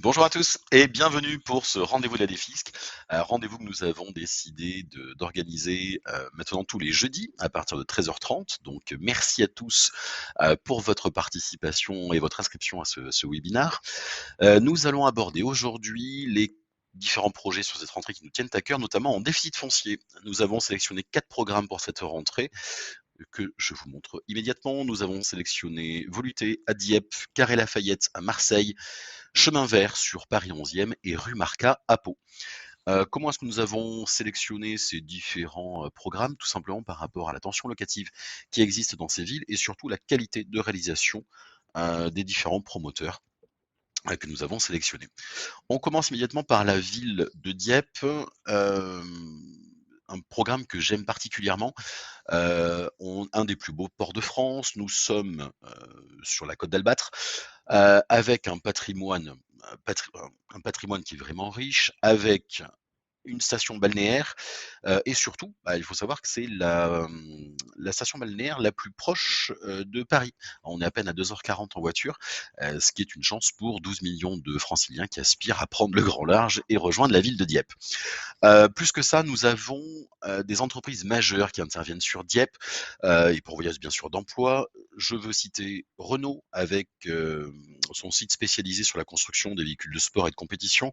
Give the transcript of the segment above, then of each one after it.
Bonjour à tous et bienvenue pour ce rendez-vous de la Défisque. Rendez-vous que nous avons décidé d'organiser maintenant tous les jeudis à partir de 13h30. Donc merci à tous pour votre participation et votre inscription à ce webinaire. Nous allons aborder aujourd'hui les différents projets sur cette rentrée qui nous tiennent à cœur, notamment en déficit foncier. Nous avons sélectionné 4 programmes pour cette rentrée que je vous montre immédiatement. Nous avons sélectionné Voluté à Dieppe, Carré Lafayette à Marseille, Chemin Vert sur Paris 11e et rue Marcat à Pau. Comment est-ce que nous avons sélectionné ces différents programmes? Tout simplement par rapport à la tension locative qui existe dans ces villes et surtout la qualité de réalisation des différents promoteurs que nous avons sélectionnés. On commence immédiatement par la ville de Dieppe. Un programme que j'aime particulièrement, un des plus beaux ports de France. Nous sommes sur la côte d'Albâtre, avec un patrimoine qui est vraiment riche, avec une station balnéaire, et surtout, il faut savoir que c'est la station balnéaire la plus proche, de Paris. On est à peine à 2h40 en voiture, ce qui est une chance pour 12 millions de Franciliens qui aspirent à prendre le grand large et rejoindre la ville de Dieppe. Plus que ça, nous avons, des entreprises majeures qui interviennent sur Dieppe, et pourvoyeuses bien sûr d'emplois. Je veux citer Renault avec, son site spécialisé sur la construction des véhicules de sport et de compétition.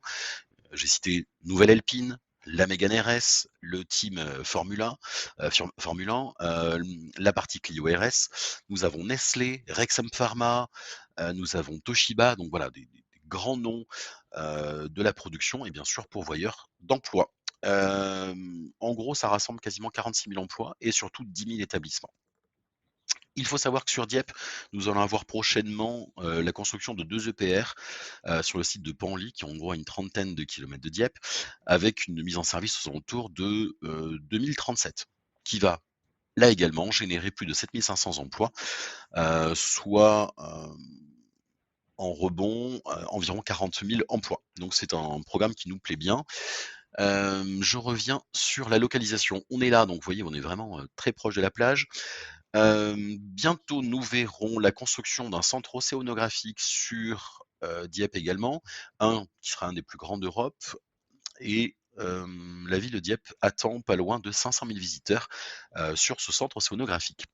J'ai cité Nouvelle Alpine, la Mégane RS, le team Formule 1, la partie Clio RS. Nous avons Nestlé, Rexam Pharma, nous avons Toshiba, donc voilà, des grands noms de la production et bien sûr pourvoyeurs d'emplois. En gros, ça rassemble quasiment 46 000 emplois et surtout 10 000 établissements. Il faut savoir que sur Dieppe, nous allons avoir prochainement la construction de 2 EPR sur le site de Panly, qui est en gros à une trentaine de kilomètres de Dieppe, avec une mise en service aux alentours de 2037, qui va là également générer plus de 7 500 emplois, soit en rebond environ 40 000 emplois. Donc c'est un programme qui nous plaît bien. Je reviens sur la localisation. On est là, donc vous voyez, on est vraiment très proche de la plage. Bientôt, nous verrons la construction d'un centre océanographique sur Dieppe également, qui sera un des plus grands d'Europe. Et la ville de Dieppe attend pas loin de 500 000 visiteurs sur ce centre océanographique.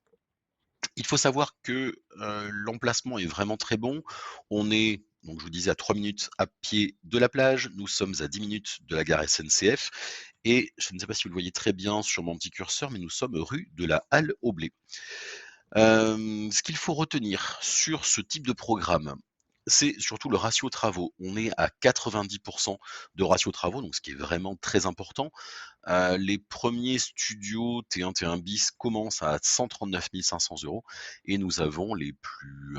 Il faut savoir que l'emplacement est vraiment très bon. On est, donc je vous disais, à 3 minutes à pied de la plage. Nous sommes à 10 minutes de la gare SNCF. Et je ne sais pas si vous le voyez très bien sur mon petit curseur, mais nous sommes rue de la Halle au Blé. Ce qu'il faut retenir sur ce type de programme, c'est surtout le ratio travaux. On est à 90 de ratio travaux, donc ce qui est vraiment très important. Les premiers studios T1, T1 bis commencent à 139 500 € et nous avons les plus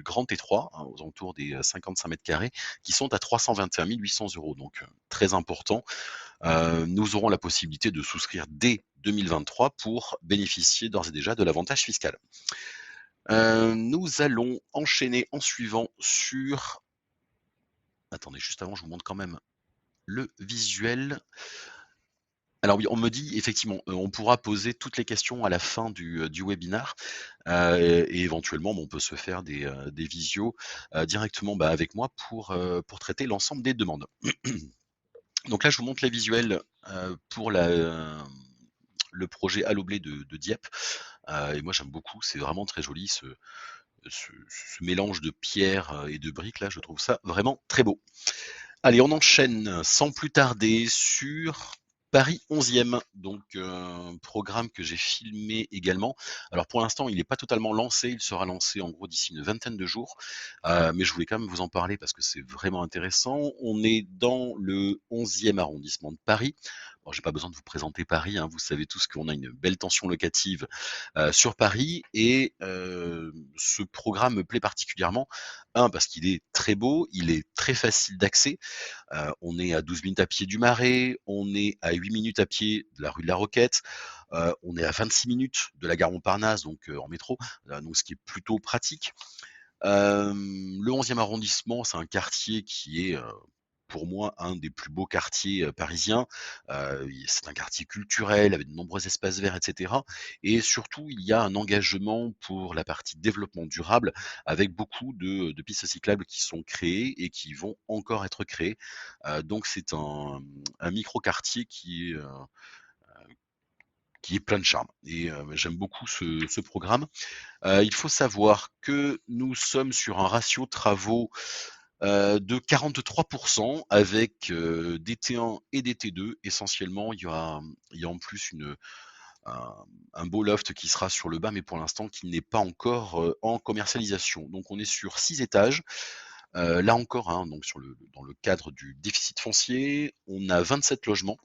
grands T3, hein, aux alentours des 55 mètres carrés, qui sont à 321 800 €, donc très important. Nous aurons la possibilité de souscrire dès 2023 pour bénéficier d'ores et déjà de l'avantage fiscal. Nous allons enchaîner en suivant sur... Attendez, juste avant, je vous montre quand même le visuel. Alors oui, on me dit effectivement, on pourra poser toutes les questions à la fin du webinaire, et éventuellement, on peut se faire des visios directement avec moi pour traiter l'ensemble des demandes. Donc là, je vous montre les visuels pour le projet Allo Blé de Dieppe. Et moi, j'aime beaucoup, c'est vraiment très joli ce mélange de pierres et de briques là, je trouve ça vraiment très beau. Allez, on enchaîne sans plus tarder sur Paris 11e, donc programme que j'ai filmé également. Alors pour l'instant, il n'est pas totalement lancé, il sera lancé en gros d'ici une vingtaine de jours, mais je voulais quand même vous en parler parce que c'est vraiment intéressant. On est dans le 11e arrondissement de Paris. Bon, j'ai pas besoin de vous présenter Paris, hein, vous savez tous qu'on a une belle tension locative sur Paris et ce programme me plaît particulièrement. Parce qu'il est très beau, il est très facile d'accès. On est à 12 minutes à pied du Marais, on est à 8 minutes à pied de la rue de la Roquette, on est à 26 minutes de la gare Montparnasse, donc en métro, donc ce qui est plutôt pratique. Le 11e arrondissement, c'est un quartier qui est pour moi un des plus beaux quartiers, parisiens. C'est un quartier culturel avec de nombreux espaces verts et cetera, et surtout il y a un engagement pour la partie développement durable avec beaucoup de pistes cyclables qui sont créées et qui vont encore être créées. Donc c'est un micro-quartier qui est plein de charme, et j'aime beaucoup ce programme. Il faut savoir que nous sommes sur un ratio travaux de 43% avec des T1 et des T2. Essentiellement, il y a en plus un, un beau loft qui sera sur le bas, mais pour l'instant qui n'est pas encore en commercialisation. Donc on est sur 6 étages. Là encore, hein, donc dans le cadre du déficit foncier, on a 27 logements.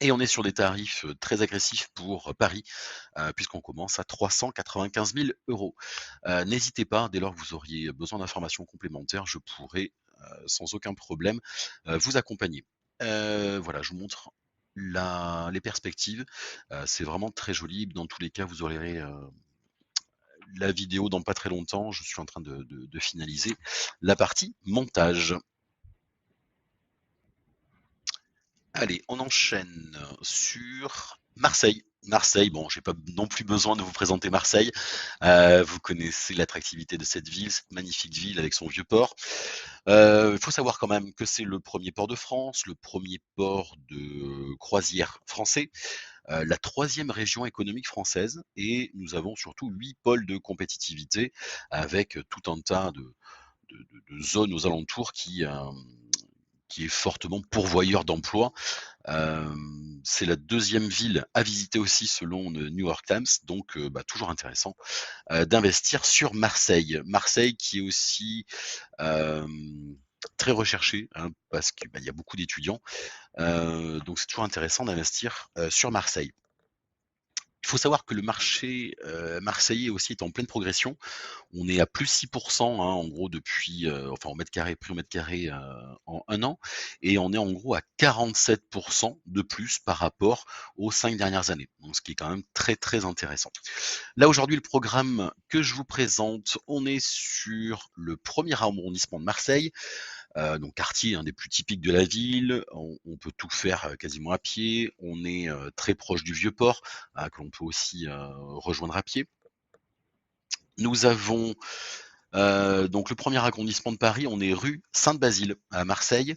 Et on est sur des tarifs très agressifs pour Paris, puisqu'on commence à 395 000 euros. N'hésitez pas, dès lors que vous auriez besoin d'informations complémentaires, je pourrai sans aucun problème vous accompagner. Voilà, je vous montre les perspectives. C'est vraiment très joli. Dans tous les cas, vous aurez la vidéo dans pas très longtemps. Je suis en train de finaliser la partie montage. Allez, on enchaîne sur Marseille. Marseille, bon, j'ai pas non plus besoin de vous présenter Marseille. Vous connaissez l'attractivité de cette ville, cette magnifique ville avec son vieux port. Il faut savoir quand même que c'est le premier port de France, le premier port de croisière français, la troisième région économique française, et nous avons surtout 8 pôles de compétitivité avec tout un tas de zones aux alentours qui est fortement pourvoyeur d'emplois. C'est la deuxième ville à visiter aussi selon le New York Times, donc toujours intéressant d'investir sur Marseille. Marseille qui est aussi très recherché, hein, parce qu'il y a beaucoup d'étudiants, donc c'est toujours intéressant d'investir sur Marseille. Il faut savoir que le marché marseillais aussi est en pleine progression. On est à plus 6%, hein, en gros depuis, enfin en mètre carré, prix au mètre carré en un an, et on est en gros à 47% de plus par rapport aux 5 dernières années. Donc ce qui est quand même très très intéressant. Là aujourd'hui, le programme que je vous présente, on est sur le premier arrondissement de Marseille, donc quartier un des plus typiques de la ville. On peut tout faire quasiment à pied. On est très proche du vieux port, que l'on peut aussi rejoindre à pied. Nous avons donc le premier arrondissement de Paris, on est rue Sainte-Basile à Marseille.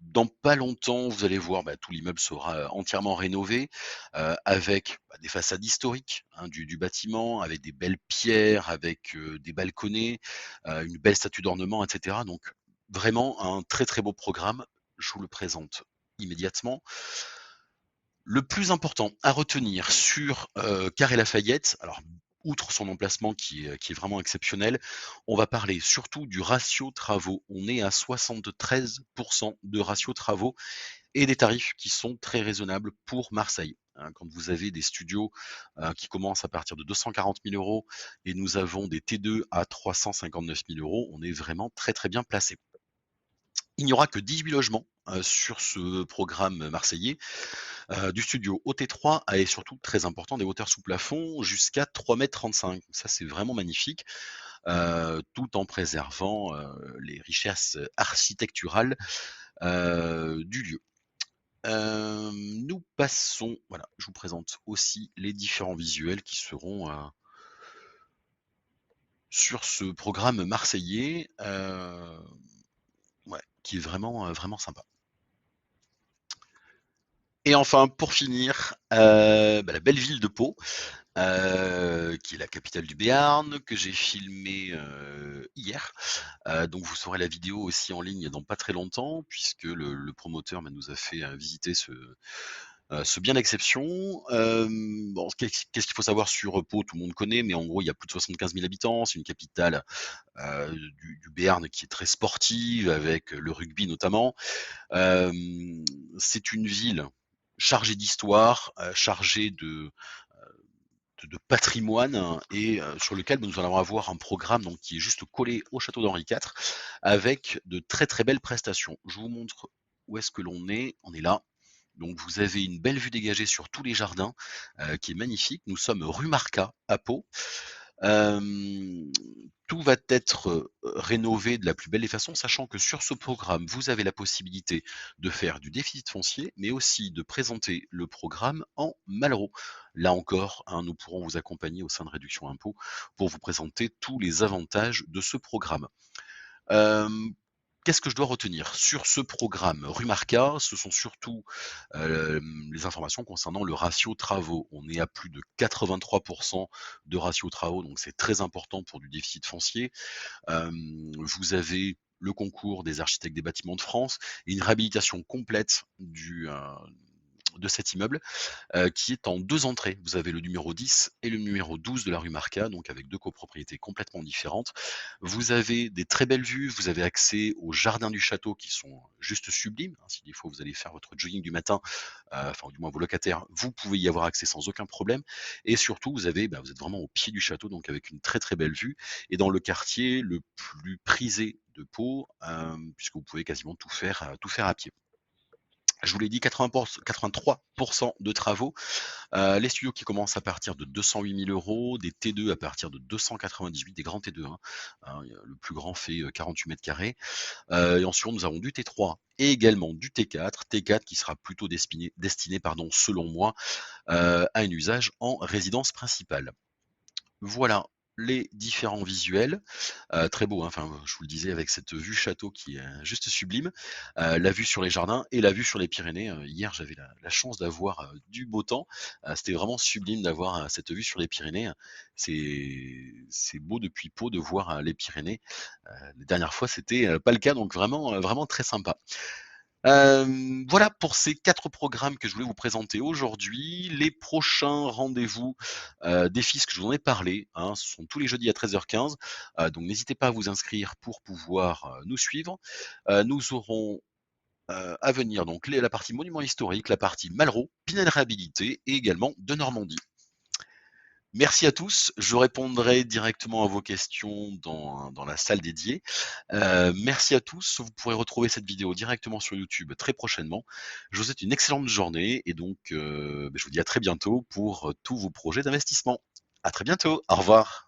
Dans pas longtemps, vous allez voir, tout l'immeuble sera entièrement rénové, avec des façades historiques, hein, du bâtiment, avec des belles pierres, avec des balconnets, une belle statue d'ornement, et cetera. Donc vraiment un très très beau programme. Je vous le présente immédiatement. Le plus important à retenir sur Carré Lafayette, alors outre son emplacement qui est vraiment exceptionnel, on va parler surtout du ratio travaux. On est à 73% de ratio travaux et des tarifs qui sont très raisonnables pour Marseille. Hein. Quand vous avez des studios qui commencent à partir de 240 000 euros et nous avons des T2 à 359 000 euros, on est vraiment très très bien placé. Il n'y aura que 18 logements sur ce programme marseillais, du studio au T3 et surtout très important des hauteurs sous plafond jusqu'à 3,35 m. Ça c'est vraiment magnifique, tout en préservant les richesses architecturales du lieu. Nous passons, voilà, je vous présente aussi les différents visuels qui seront sur ce programme marseillais, ouais, qui est vraiment, vraiment sympa. Et enfin, pour finir, la belle ville de Pau, qui est la capitale du Béarn, que j'ai filmé hier. Donc vous saurez la vidéo aussi en ligne dans pas très longtemps, puisque le promoteur nous a fait visiter ce bien d'exception. Bon, qu'est-ce qu'il faut savoir sur Pau? Tout le monde connaît, mais en gros, il y a plus de 75 000 habitants. C'est une capitale du Béarn qui est très sportive, avec le rugby notamment. C'est une ville chargée d'histoire, chargée de patrimoine, hein, et sur lequel nous allons avoir un programme donc, qui est juste collé au château d'Henri IV avec de très très belles prestations. Je vous montre où est-ce que l'on est. On est là. Donc vous avez une belle vue dégagée sur tous les jardins qui est magnifique. Nous sommes rue Marcat à Pau. Tout va être rénover de la plus belle des façons, sachant que sur ce programme, vous avez la possibilité de faire du déficit foncier, mais aussi de présenter le programme en Malraux. Là encore, hein, nous pourrons vous accompagner au sein de Réduction Impôt pour vous présenter tous les avantages de ce programme. Qu'est-ce que je dois retenir? Sur ce programme Rumarca, ce sont surtout les informations concernant le ratio travaux. On est à plus de 83 de ratio travaux, donc c'est très important pour du déficit foncier. Vous avez le concours des architectes des bâtiments de France et une réhabilitation complète de cet immeuble qui est en 2 entrées. Vous avez le numéro 10 et le numéro 12 de la rue Marca, donc avec 2 copropriétés complètement différentes. Vous avez des très belles vues, vous avez accès aux jardins du château qui sont juste sublimes, hein. Si des fois vous allez faire votre jogging du matin, enfin du moins vos locataires, vous pouvez y avoir accès sans aucun problème. Et surtout, vous avez, vous êtes vraiment au pied du château, donc avec une très très belle vue, et dans le quartier le plus prisé de Pau, puisque vous pouvez quasiment tout faire à pied. Je vous l'ai dit, 83 de travaux. Les studios qui commencent à partir de 208 000 €, des T2 à partir de 298, des grands T2, hein. Le plus grand fait 48 mètres carrés. Et ensuite, nous avons du T3 et également du T4. T4 qui sera plutôt destiné, selon moi, à un usage en résidence principale. Voilà les différents visuels. Très beau, hein, enfin, je vous le disais, avec cette vue château qui est juste sublime. La vue sur les jardins et la vue sur les Pyrénées. Hier, j'avais la chance d'avoir du beau temps. C'était vraiment sublime d'avoir cette vue sur les Pyrénées. C'est beau depuis Pau de voir les Pyrénées. La dernière fois, c'était pas le cas, donc vraiment, vraiment très sympa. Voilà pour ces 4 programmes que je voulais vous présenter aujourd'hui. Les prochains rendez-vous des FISC, je vous en ai parlé, hein, ce sont tous les jeudis à 13h15. Donc n'hésitez pas à vous inscrire pour pouvoir nous suivre. Nous aurons à venir donc la partie monument historique, la partie Malraux, Pinel réhabilité et également de Normandie. Merci à tous. Je répondrai directement à vos questions dans la salle dédiée. Merci à tous. Vous pourrez retrouver cette vidéo directement sur YouTube très prochainement. Je vous souhaite une excellente journée et donc je vous dis à très bientôt pour tous vos projets d'investissement. À très bientôt. Au revoir.